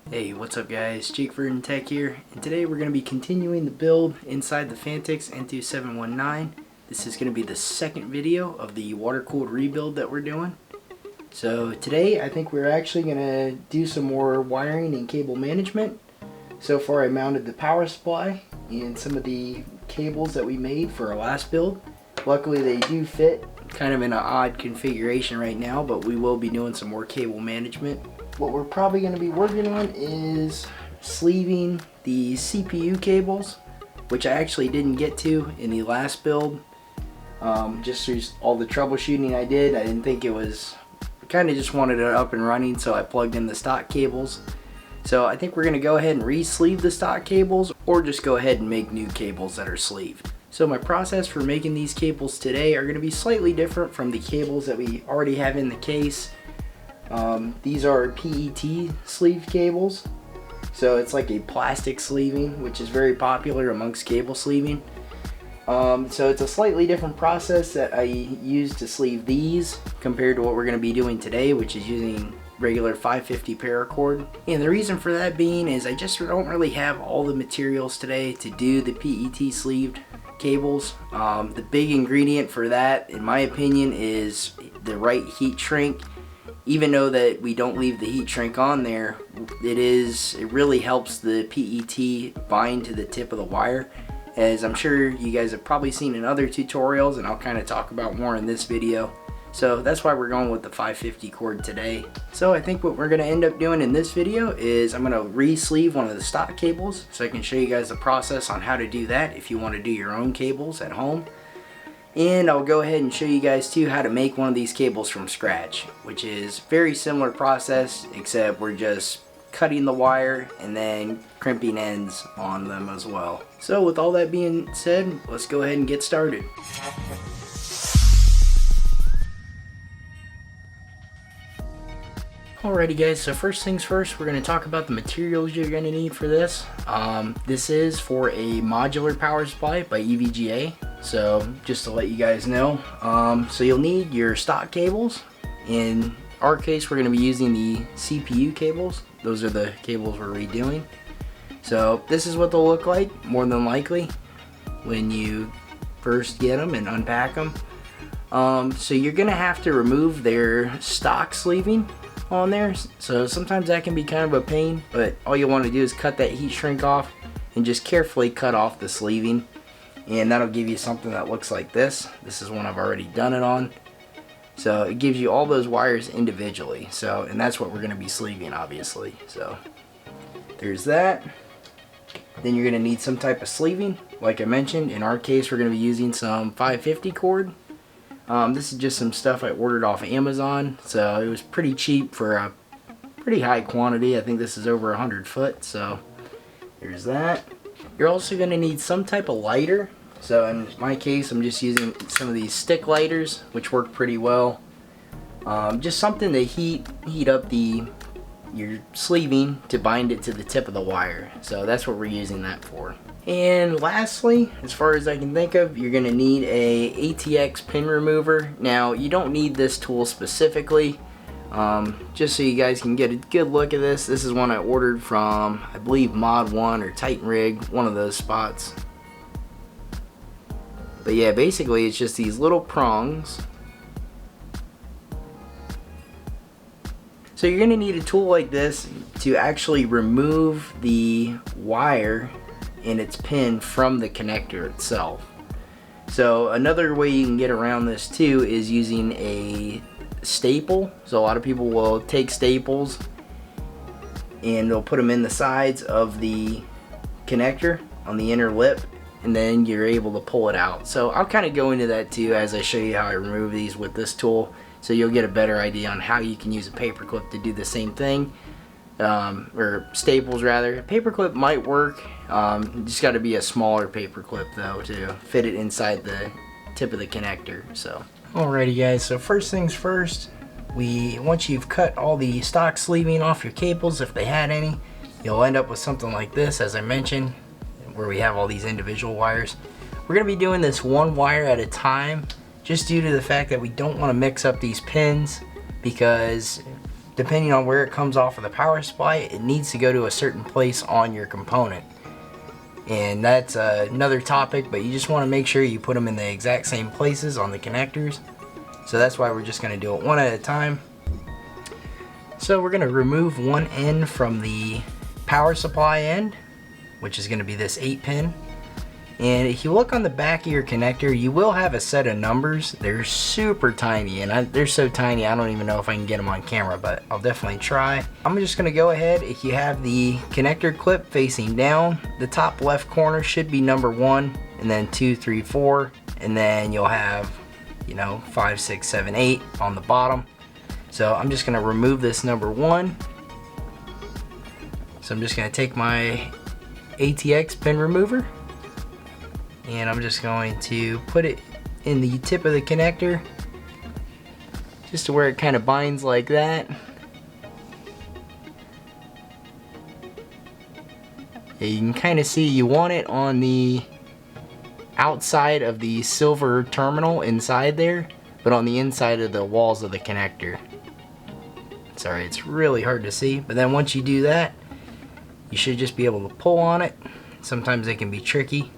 Hey, what's up guys? Jake for Tech here, and today we're going to be continuing the build inside the Atx N2719. This is going to be the second video of the water-cooled rebuild that we're doing. So today I think we're actually going to do some more wiring and cable management. So far I mounted the power supply and some of the cables that we made for our last build. Luckily they do fit, kind of in an odd configuration right now, but we will be doing some more cable management. What we're probably going to be working on is sleeving the CPU cables, which I actually didn't get to in the last build. Just through all the troubleshooting I didn't think it was, kind of just wanted it up and running, so I plugged in the stock cables. So I think we're going to go ahead and re-sleeve the stock cables, or just go ahead and make new cables that are sleeved. So my process for making these cables today are going to be slightly different from the cables that we already have in the case. These are PET sleeved cables, so it's like a plastic sleeving, which is very popular amongst cable sleeving. So it's a slightly different process that I use to sleeve these compared to what we're going to be doing today, which is using regular 550 paracord. And the reason for that being is I just don't really have all the materials today to do the PET sleeved cables. The big ingredient for that, in my opinion, is the right heat shrink. Even though that we don't leave the heat shrink on there, it really helps the PET bind to the tip of the wire, as I'm sure you guys have probably seen in other tutorials, and I'll kind of talk about more in this video. So that's why we're going with the 550 cord today. So I think what we're going to end up doing in this video is I'm going to re-sleeve one of the stock cables, so I can show you guys the process on how to do that if you want to do your own cables at home. And I'll go ahead and show you guys too how to make one of these cables from scratch, which is very similar process, except we're just cutting the wire and then crimping ends on them as well. So with all that being said, let's go ahead and get started. Alrighty guys, so first things first, we're going to talk about the materials you're going to need for this. This is for a modular power supply by EVGA, so just to let you guys know. So you'll need your stock cables. In our case, we're going to be using the CPU cables. Those are the cables we're redoing. So this is what they'll look like, more than likely, when you first get them and unpack them. So you're going to have to remove their stock sleeving on there, so sometimes that can be kind of a pain, but all you want to do is cut that heat shrink off and just carefully cut off the sleeving, and that'll give you something that looks like this. This is one I've already done it on, so it gives you all those wires individually. So, and that's what we're going to be sleeving, obviously. So there's that. Then you're going to need some type of sleeving. Like I mentioned, in our case we're going to be using some 550 cord. This is just some stuff I ordered off Amazon, so it was pretty cheap for a pretty high quantity. I think this is over 100 foot, so there's that. You're also going to need some type of lighter. So in my case, I'm just using some of these stick lighters, which work pretty well. Just something to heat up your sleeving to bind it to the tip of the wire. So that's what we're using that for. And lastly, as far as I can think of, you're going to need a Atx Pin Remover. Now, you don't need this tool specifically, just so you guys can get a good look at this. This is one I ordered from, I believe, Mod 1 or Titan Rig, one of those spots. But yeah, basically it's just these little prongs. So you're going to need a tool like this to actually remove the wire and its pin from the connector itself. So another way you can get around this too is using a staple. So a lot of people will take staples and they'll put them in the sides of the connector on the inner lip, and then you're able to pull it out. So I'll kind of go into that too as I show you how I remove these with this tool, so you'll get a better idea on how you can use a paper clip to do the same thing. Or staples rather. Paperclip might work, just got to be a smaller paperclip though to fit it inside the tip of the connector. So alrighty guys, so first things first, once you've cut all the stock sleeving off your cables, if they had any, you'll end up with something like this, as I mentioned, where we have all these individual wires. We're going to be doing this one wire at a time, just due to the fact that we don't want to mix up these pins, because depending on where it comes off of the power supply, it needs to go to a certain place on your component. And that's another topic, but you just want to make sure you put them in the exact same places on the connectors. So that's why we're just going to do it one at a time. So we're going to remove one end from the power supply end, which is going to be this 8-pin. And if you look on the back of your connector, you will have a set of numbers. They're super tiny, and they're so tiny I don't even know if I can get them on camera, but I'll definitely try. I'm just going to go ahead. If you have the connector clip facing down, the top left corner should be number 1, and then 2, 3, 4, and then you'll have, you know, 5, 6, 7, 8 on the bottom. So I'm just going to remove this number 1. So I'm just going to take my Atx Pin Remover, and I'm just going to put it in the tip of the connector, just to where it kind of binds like that. Yeah, you can kind of see you want it on the outside of the silver terminal inside there, but on the inside of the walls of the connector. Sorry, it's really hard to see, but then once you do that, you should just be able to pull on it. Sometimes they can be tricky.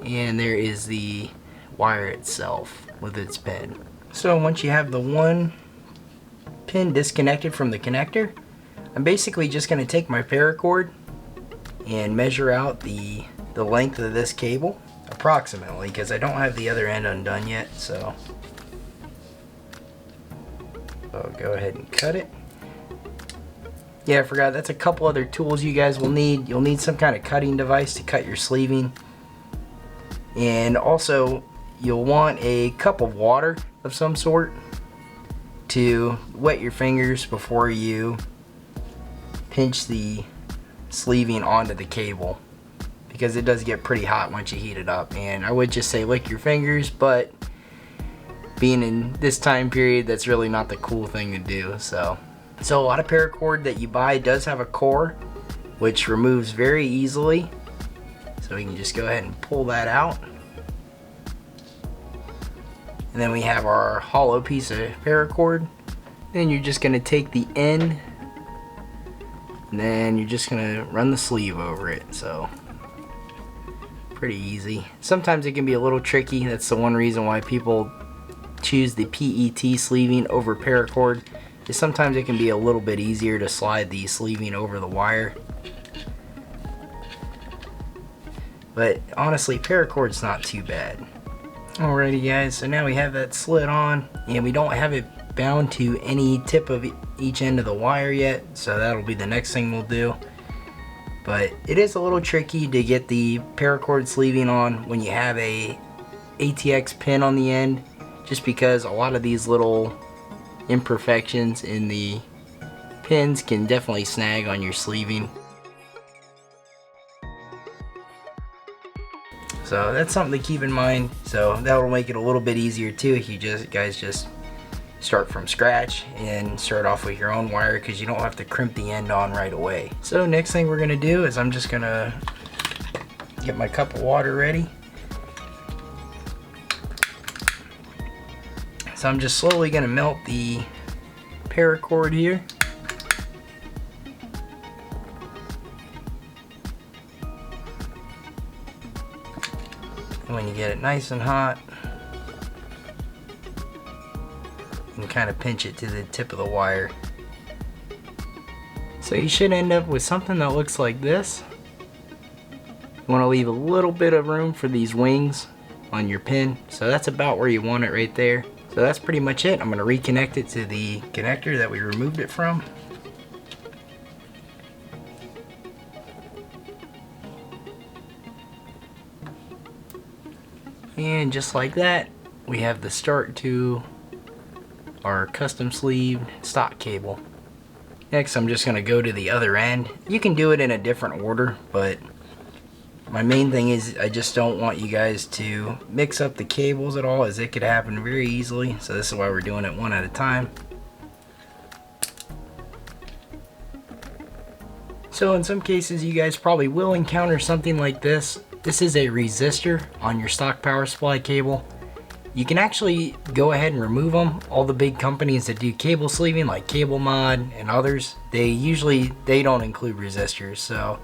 And there is the wire itself with its pin. So once you have the one pin disconnected from the connector, I'm basically just going to take my paracord and measure out the length of this cable approximately, because I don't have the other end undone yet. So I'll go ahead and cut it. Yeah, I forgot, that's a couple other tools you guys will need. You'll need some kind of cutting device to cut your sleeving. And also, you'll want a cup of water of some sort to wet your fingers before you pinch the sleeving onto the cable, because it does get pretty hot once you heat it up. And I would just say lick your fingers, but being in this time period, that's really not the cool thing to do. So a lot of paracord that you buy does have a core, which removes very easily. So we can just go ahead and pull that out. And then we have our hollow piece of paracord. Then you're just going to take the end, and then you're just going to run the sleeve over it. So pretty easy. Sometimes it can be a little tricky. That's the one reason why people choose the PET sleeving over paracord, is sometimes it can be a little bit easier to slide the sleeving over the wire. But honestly, paracord's not too bad. Alrighty guys, so now we have that slid on, and we don't have it bound to any tip of each end of the wire yet, so that'll be the next thing we'll do. But it is a little tricky to get the paracord sleeving on when you have a ATX pin on the end, just because a lot of these little imperfections in the pins can definitely snag on your sleeving. So that's something to keep in mind. So that will make it a little bit easier too if you guys just start from scratch and start off with your own wire, because you don't have to crimp the end on right away. So next thing we're gonna do is I'm just gonna get my cup of water ready. So I'm just slowly gonna melt the paracord here. When you get it nice and hot, you can kind of pinch it to the tip of the wire. So you should end up with something that looks like this. You want to leave a little bit of room for these wings on your pin, so that's about where you want it right there. So that's pretty much it. I'm going to reconnect it to the connector that we removed it from. And just like that, we have the start to our custom sleeved stock cable. Next, I'm just going to go to the other end. You can do it in a different order, but my main thing is I just don't want you guys to mix up the cables at all, as it could happen very easily. So this is why we're doing it one at a time. So in some cases, you guys probably will encounter something like this. This is a resistor on your stock power supply cable, You can actually go ahead and remove them. All the big companies that do cable sleeving like Cable Mod and others, they don't include resistors. So,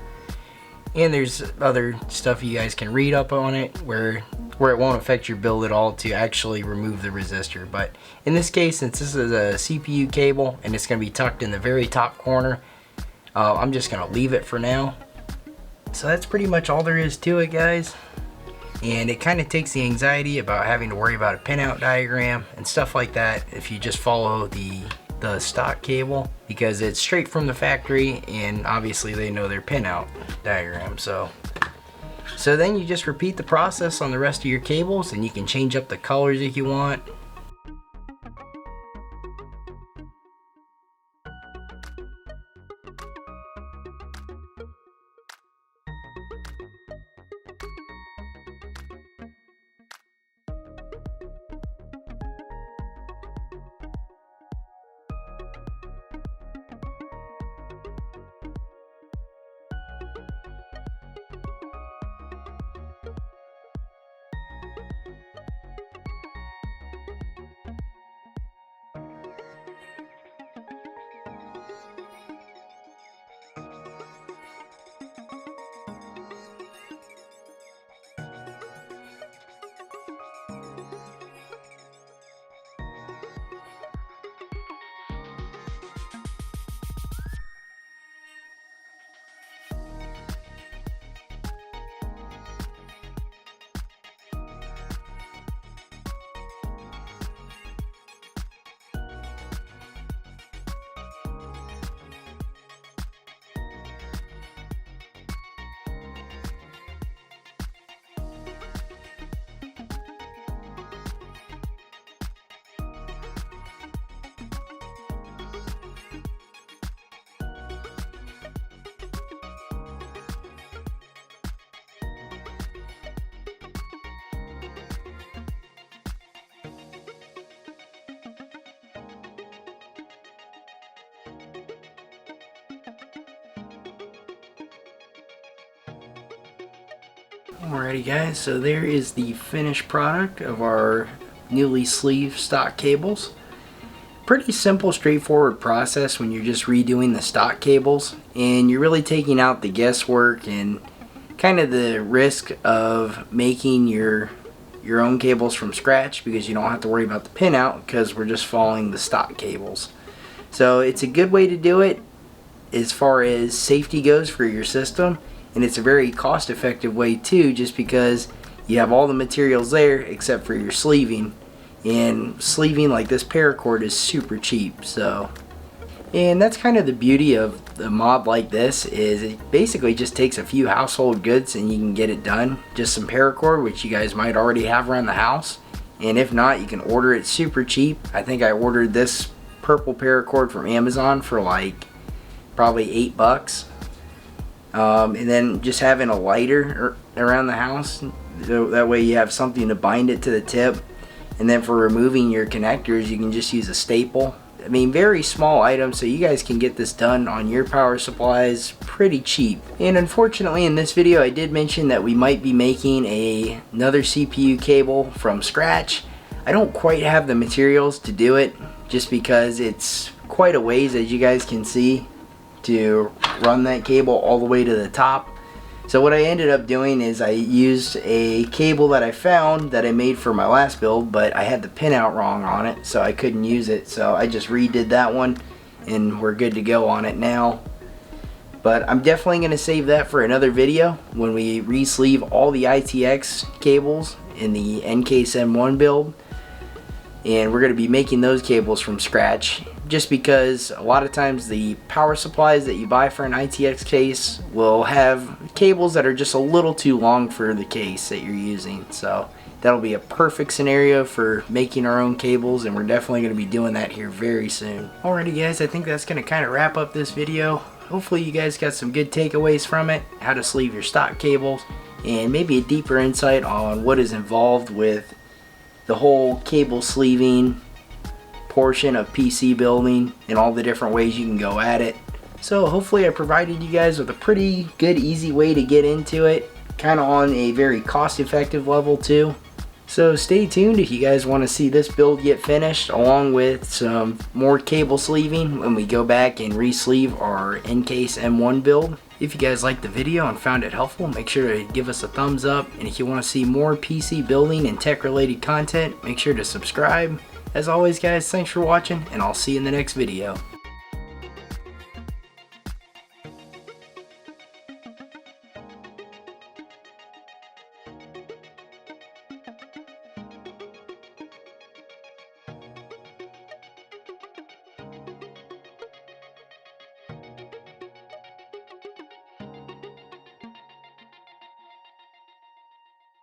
and there's other stuff you guys can read up on it where it won't affect your build at all to actually remove the resistor. But in this case, since this is a CPU cable and it's going to be tucked in the very top corner, I'm just going to leave it for now. So that's pretty much all there is to it, guys. And it kind of takes the anxiety about having to worry about a pinout diagram and stuff like that if you just follow the stock cable, because it's straight from the factory and obviously they know their pinout diagram. So then you just repeat the process on the rest of your cables, and you can change up the colors if you want. Alrighty guys, so there is the finished product of our newly sleeved stock cables. Pretty simple, straightforward process when you're just redoing the stock cables, and you're really taking out the guesswork and kind of the risk of making your own cables from scratch, because you don't have to worry about the pinout because we're just following the stock cables. So it's a good way to do it as far as safety goes for your system. And it's a very cost-effective way too, just because you have all the materials there except for your sleeving. And sleeving like this paracord is super cheap. So, and that's kind of the beauty of the mod like this, is it basically just takes a few household goods and you can get it done. Just some paracord, which you guys might already have around the house. And if not, you can order it super cheap. I think I ordered this purple paracord from Amazon for like probably $8. And then just having a lighter around the house, so that way you have something to bind it to the tip. And then for removing your connectors, you can just use a staple. I mean, very small items, so you guys can get this done on your power supplies pretty cheap. And unfortunately in this video I did mention that we might be making another CPU cable from scratch. I don't quite have the materials to do it, just because it's quite a ways, as you guys can see, to run that cable all the way to the top. So what I ended up doing is I used a cable that I found that I made for my last build, but I had the pinout wrong on it, so I couldn't use it. So I just redid that one and we're good to go on it now. But I'm definitely going to save that for another video when we re-sleeve all the ITX cables in the NK71 build. And we're going to be making those cables from scratch, just because a lot of times the power supplies that you buy for an ITX case will have cables that are just a little too long for the case that you're using. So that'll be a perfect scenario for making our own cables, and we're definitely going to be doing that here very soon. Alrighty guys, I think that's going to kind of wrap up this video. Hopefully you guys got some good takeaways from it, how to sleeve your stock cables, and maybe a deeper insight on what is involved with the whole cable sleeving portion of PC building and all the different ways you can go at it. So hopefully I provided you guys with a pretty good, easy way to get into it, kind of on a very cost-effective level too. So stay tuned if you guys want to see this build get finished, along with some more cable sleeving when we go back and re-sleeve our Encase M1 build. If you guys liked the video and found it helpful, make sure to give us a thumbs up. And if you want to see more PC building and tech related content, make sure to subscribe. As always guys, thanks for watching, and I'll see you in the next video.